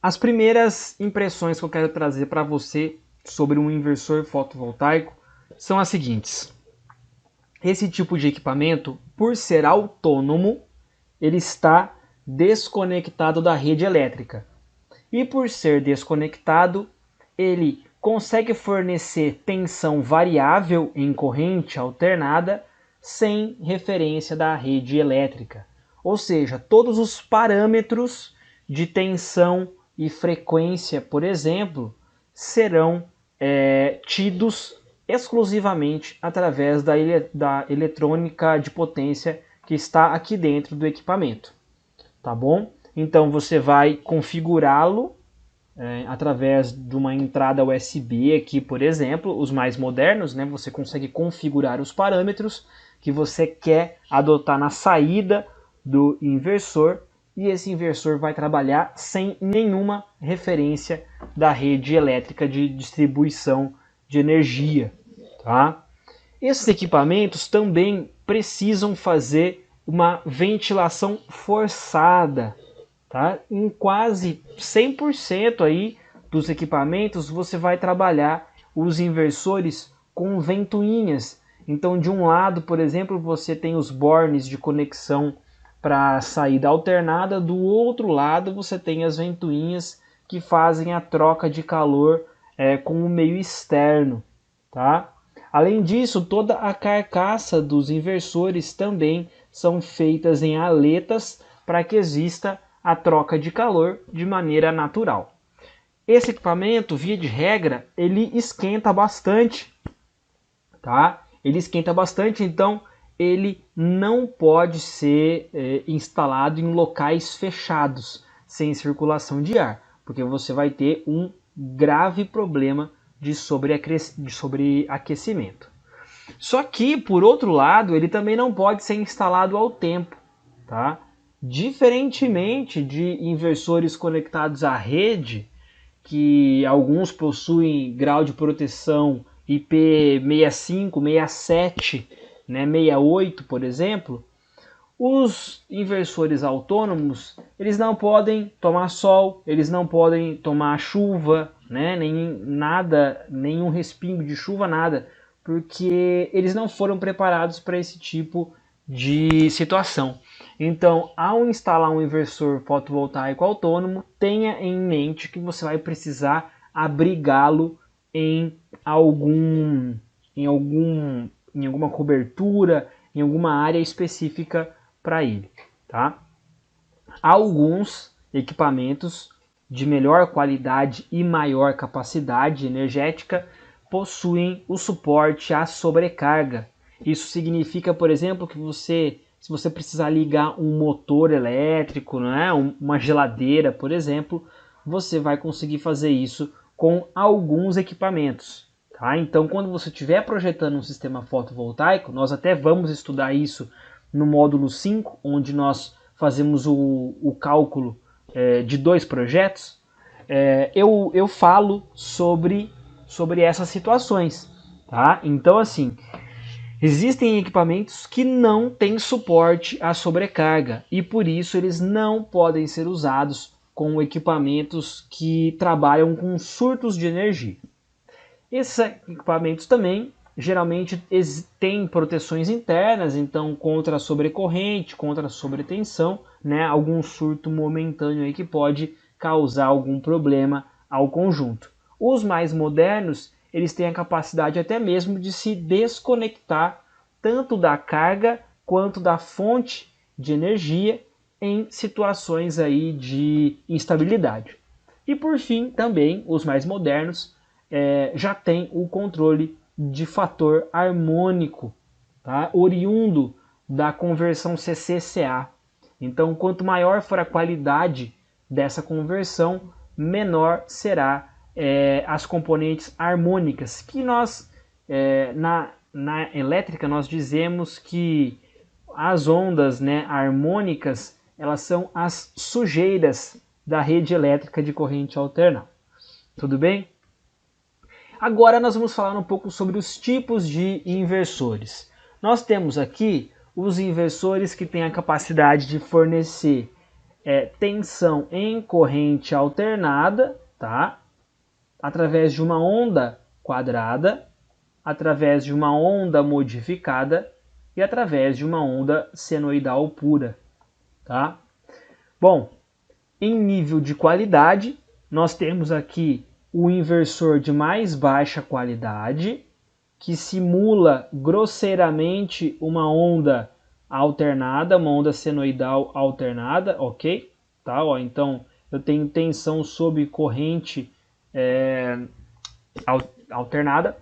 As primeiras impressões que eu quero trazer para você sobre um inversor fotovoltaico são as seguintes. Esse tipo de equipamento, por ser autônomo, ele está desconectado da rede elétrica. E por ser desconectado, ele consegue fornecer tensão variável em corrente alternada sem referência da rede elétrica. Ou seja, todos os parâmetros de tensão e frequência, por exemplo, serão tidos exclusivamente através da eletrônica de potência que está aqui dentro do equipamento. Tá bom? Então você vai configurá-lo através de uma entrada USB aqui, por exemplo, os mais modernos, né? Você consegue configurar os parâmetros que você quer adotar na saída do inversor e esse inversor vai trabalhar sem nenhuma referência da rede elétrica de distribuição de energia, tá? Esses equipamentos também precisam fazer uma ventilação forçada, tá? Em quase 100% aí dos equipamentos você vai trabalhar os inversores com ventoinhas. Então, de um lado, por exemplo, você tem os bornes de conexão para saída alternada, do outro lado você tem as ventoinhas que fazem a troca de calor com o meio externo, tá? Além disso, toda a carcaça dos inversores também são feitas em aletas para que exista a troca de calor de maneira natural. Esse equipamento, via de regra, ele esquenta bastante, tá? Ele esquenta bastante, então ele não pode ser instalado em locais fechados, sem circulação de ar, porque você vai ter um grave problema de sobreaquecimento. Só que, por outro lado, ele também não pode ser instalado ao tempo, tá? Diferentemente de inversores conectados à rede, que alguns possuem grau de proteção IP65, 67, né, 68, por exemplo, os inversores autônomos, eles não podem tomar sol, eles não podem tomar chuva, né, nenhum respingo de chuva, nada, porque eles não foram preparados para esse tipo de situação. Então, ao instalar um inversor fotovoltaico autônomo, tenha em mente que você vai precisar abrigá-lo em alguma cobertura, em alguma área específica para ele, tá? Alguns equipamentos de melhor qualidade e maior capacidade energética possuem o suporte à sobrecarga. Isso significa, por exemplo, que se você precisar ligar um motor elétrico, né, uma geladeira, por exemplo, você vai conseguir fazer isso com alguns equipamentos. Tá? Então, quando você estiver projetando um sistema fotovoltaico, nós até vamos estudar isso no módulo 5, onde nós fazemos o cálculo de 2 projetos, eu falo sobre essas situações. Tá? Então, assim, existem equipamentos que não têm suporte à sobrecarga e por isso eles não podem ser usados com equipamentos que trabalham com surtos de energia. Esses equipamentos também geralmente têm proteções internas, então contra a sobrecorrente, contra a sobretensão, né, algum surto momentâneo aí que pode causar algum problema ao conjunto. Os mais modernos, eles têm a capacidade até mesmo de se desconectar tanto da carga quanto da fonte de energia em situações aí de instabilidade. E por fim, também os mais modernos já tem o controle de fator harmônico, tá? Oriundo da conversão CC-CA. Então, quanto maior for a qualidade dessa conversão, menor será as componentes harmônicas, que nós, na elétrica, nós dizemos que as ondas, né, harmônicas, elas são as sujeiras da rede elétrica de corrente alternada. Tudo bem? Agora nós vamos falar um pouco sobre os tipos de inversores. Nós temos aqui os inversores que têm a capacidade de fornecer tensão em corrente alternada, tá? Através de uma onda quadrada, através de uma onda modificada e através de uma onda senoidal pura, tá? Bom, em nível de qualidade, nós temos aqui o inversor de mais baixa qualidade, que simula grosseiramente uma onda alternada, uma onda senoidal alternada, ok? Tá, ó, então eu tenho tensão sob corrente alternada.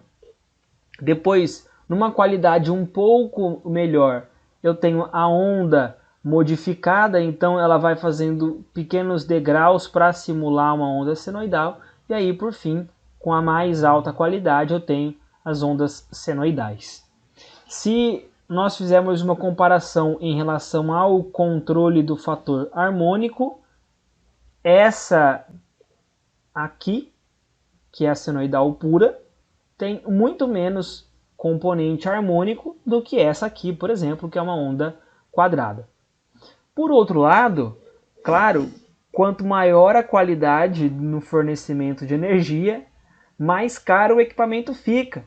Depois, numa qualidade um pouco melhor, eu tenho a onda modificada, então ela vai fazendo pequenos degraus para simular uma onda senoidal. E aí, por fim, com a mais alta qualidade, eu tenho as ondas senoidais. Se nós fizermos uma comparação em relação ao controle do fator harmônico, essa aqui, que é a senoidal pura, tem muito menos componente harmônico do que essa aqui, por exemplo, que é uma onda quadrada. Por outro lado, claro, quanto maior a qualidade no fornecimento de energia, mais caro o equipamento fica.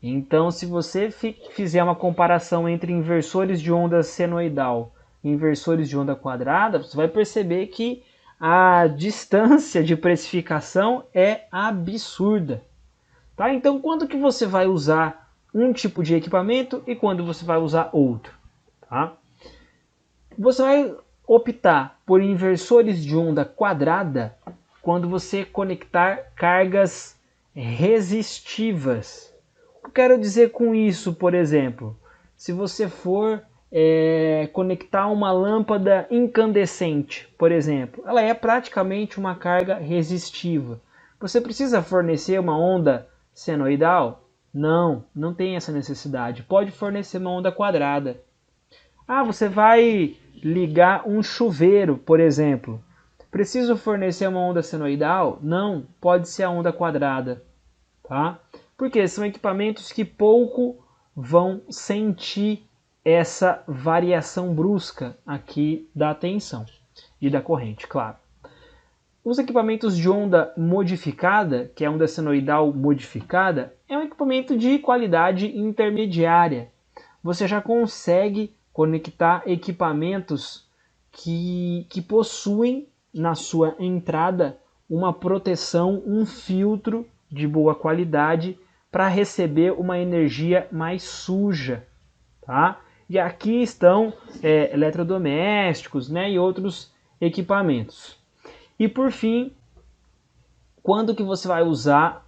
Então, se você fizer uma comparação entre inversores de onda senoidal e inversores de onda quadrada, você vai perceber que a distância de precificação é absurda. Tá? Então, quando que você vai usar um tipo de equipamento e quando você vai usar outro? Tá? Você vai optar por inversores de onda quadrada quando você conectar cargas resistivas. O que eu quero dizer com isso, por exemplo? Se você for conectar uma lâmpada incandescente, por exemplo, ela é praticamente uma carga resistiva. Você precisa fornecer uma onda senoidal? Não, não tem essa necessidade. Pode fornecer uma onda quadrada. Ah, você vai ligar um chuveiro, por exemplo. Preciso fornecer uma onda senoidal? Não, pode ser a onda quadrada. Tá? Porque são equipamentos que pouco vão sentir essa variação brusca aqui da tensão e da corrente, claro. Os equipamentos de onda modificada, que é a onda senoidal modificada, é um equipamento de qualidade intermediária. Você já consegue conectar equipamentos que possuem na sua entrada uma proteção, um filtro de boa qualidade para receber uma energia mais suja, tá? E aqui estão eletrodomésticos, né, e outros equipamentos. E por fim, quando que você vai usar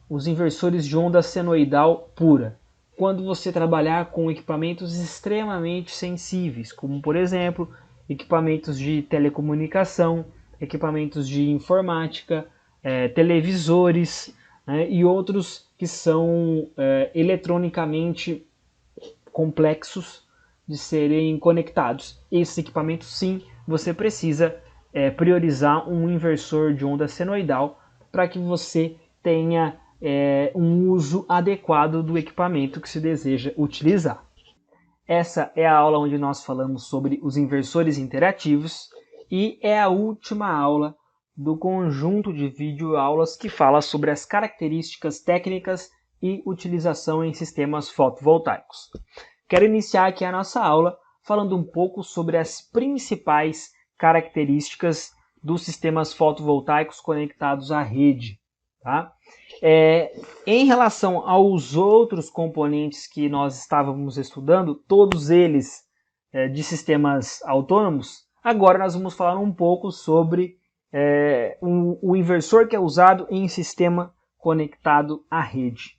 os inversores de onda senoidal pura? Quando você trabalhar com equipamentos extremamente sensíveis, como por exemplo, equipamentos de telecomunicação, equipamentos de informática, televisores, né, e outros que são eletronicamente complexos de serem conectados. Esses equipamentos, sim, você precisa priorizar um inversor de onda senoidal para que você tenha um uso adequado do equipamento que se deseja utilizar. Essa é a aula onde nós falamos sobre os inversores interativos e é a última aula do conjunto de videoaulas que fala sobre as características técnicas e utilização em sistemas fotovoltaicos. Quero iniciar aqui a nossa aula falando um pouco sobre as principais características dos sistemas fotovoltaicos conectados à rede. Tá? Em relação aos outros componentes que nós estávamos estudando, todos eles de sistemas autônomos, agora nós vamos falar um pouco sobre o inversor que é usado em sistema conectado à rede.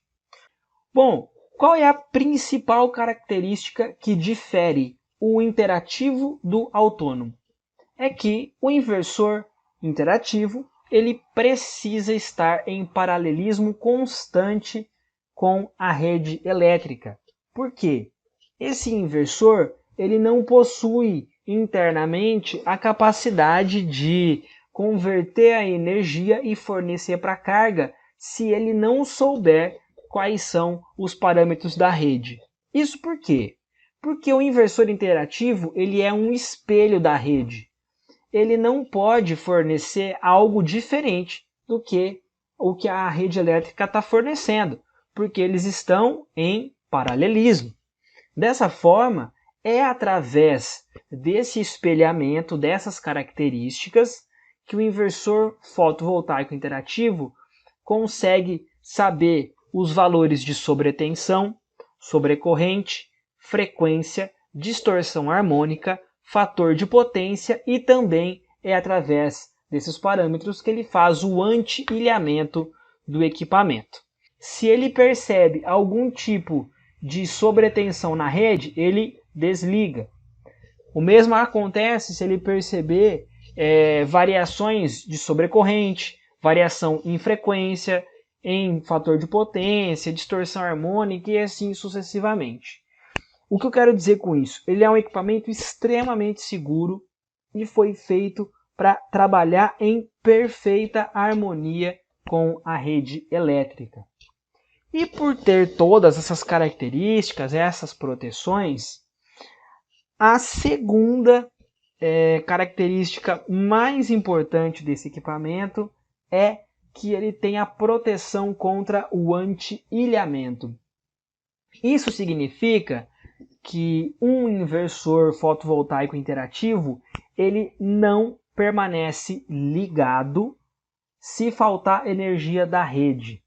Bom, qual é a principal característica que difere o interativo do autônomo? É que o inversor interativo ele precisa estar em paralelismo constante com a rede elétrica. Por quê? Esse inversor ele não possui internamente a capacidade de converter a energia e fornecer para a carga se ele não souber quais são os parâmetros da rede. Isso por quê? Porque o inversor interativo ele é um espelho da rede. ele não pode fornecer algo diferente do que o que a rede elétrica está fornecendo, porque eles estão em paralelismo. Dessa forma, é através desse espelhamento, dessas características, que o inversor fotovoltaico interativo consegue saber os valores de sobretensão, sobrecorrente, frequência, distorção harmônica, fator de potência e também é através desses parâmetros que ele faz o anti-ilhamento do equipamento. Se ele percebe algum tipo de sobretensão na rede, ele desliga. O mesmo acontece se ele perceber variações de sobrecorrente, variação em frequência, em fator de potência, distorção harmônica e assim sucessivamente. O que eu quero dizer com isso? Ele é um equipamento extremamente seguro e foi feito para trabalhar em perfeita harmonia com a rede elétrica. E por ter todas essas características, essas proteções, a segunda característica mais importante desse equipamento é que ele tem a proteção contra o anti-ilhamento. Isso significa que um inversor fotovoltaico interativo ele não permanece ligado se faltar energia da rede.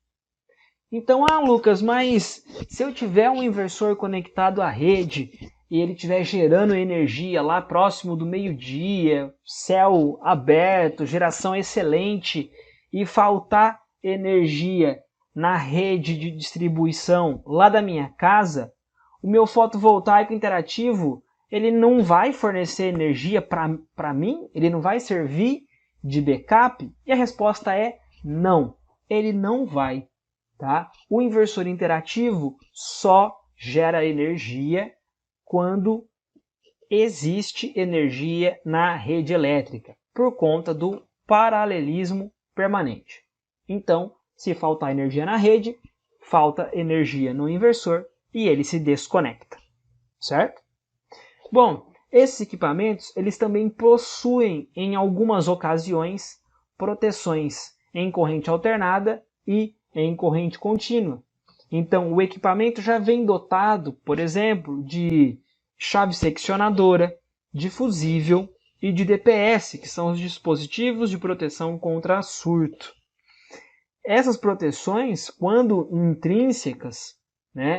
Então, Lucas, mas se eu tiver um inversor conectado à rede e ele estiver gerando energia lá próximo do meio-dia, céu aberto, geração excelente, e faltar energia na rede de distribuição lá da minha casa, o meu fotovoltaico interativo ele não vai fornecer energia para mim? Ele não vai servir de backup? E a resposta é não, ele não vai. Tá? O inversor interativo só gera energia quando existe energia na rede elétrica, por conta do paralelismo permanente. Então, se faltar energia na rede, falta energia no inversor e ele se desconecta, certo? Bom, esses equipamentos eles também possuem, em algumas ocasiões, proteções em corrente alternada e em corrente contínua. Então, o equipamento já vem dotado, por exemplo, de chave seccionadora, de fusível e de DPS, que são os dispositivos de proteção contra surto. Essas proteções, quando intrínsecas,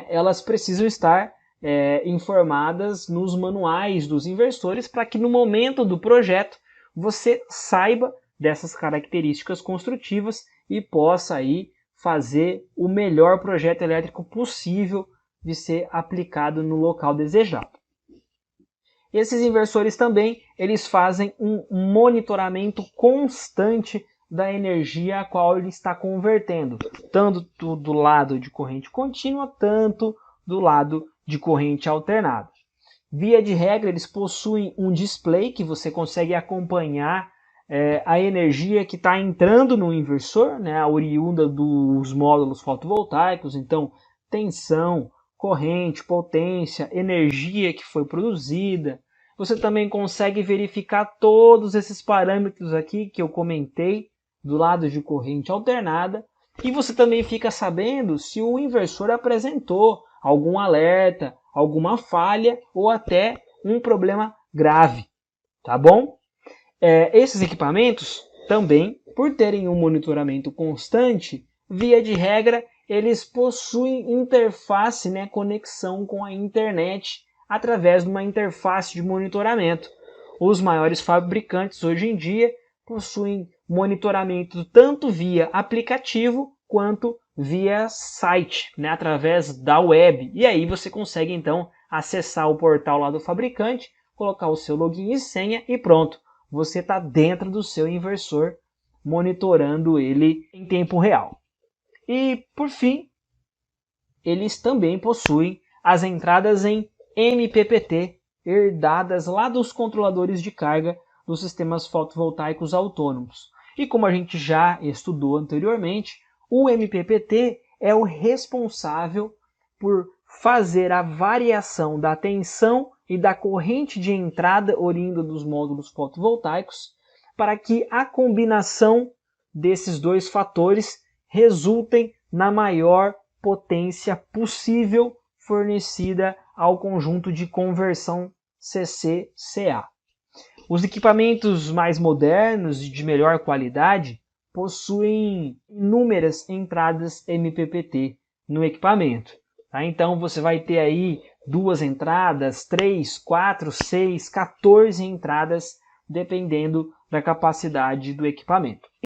elas precisam estar informadas nos manuais dos inversores para que no momento do projeto você saiba dessas características construtivas e possa aí fazer o melhor projeto elétrico possível de ser aplicado no local desejado. Esses inversores também eles fazem um monitoramento constante da energia a qual ele está convertendo, tanto do lado de corrente contínua, tanto do lado de corrente alternada. Via de regra, eles possuem um display que você consegue acompanhar a energia que está entrando no inversor, a oriunda dos módulos fotovoltaicos, então tensão, corrente, potência, energia que foi produzida. Você também consegue verificar todos esses parâmetros aqui que eu comentei do lado de corrente alternada e você também fica sabendo se o inversor apresentou algum alerta, alguma falha ou até um problema grave, tá bom? Esses equipamentos também, por terem um monitoramento constante, via de regra, eles possuem interface, conexão com a internet através de uma interface de monitoramento. Os maiores fabricantes hoje em dia possuem monitoramento tanto via aplicativo quanto via site, através da web. E aí você consegue então acessar o portal lá do fabricante, colocar o seu login e senha e pronto. Você está dentro do seu inversor, monitorando ele em tempo real. E, por fim, eles também possuem as entradas em MPPT, herdadas lá dos controladores de carga dos sistemas fotovoltaicos autônomos. E como a gente já estudou anteriormente, o MPPT é o responsável por fazer a variação da tensão e da corrente de entrada oriunda dos módulos fotovoltaicos para que a combinação desses dois fatores resultem na maior potência possível fornecida ao conjunto de conversão CC-CA. Os equipamentos mais modernos e de melhor qualidade possuem inúmeras entradas MPPT no equipamento. Tá? Então você vai ter aí 2 entradas, 3, 4, 6, 14 entradas, dependendo da capacidade do equipamento.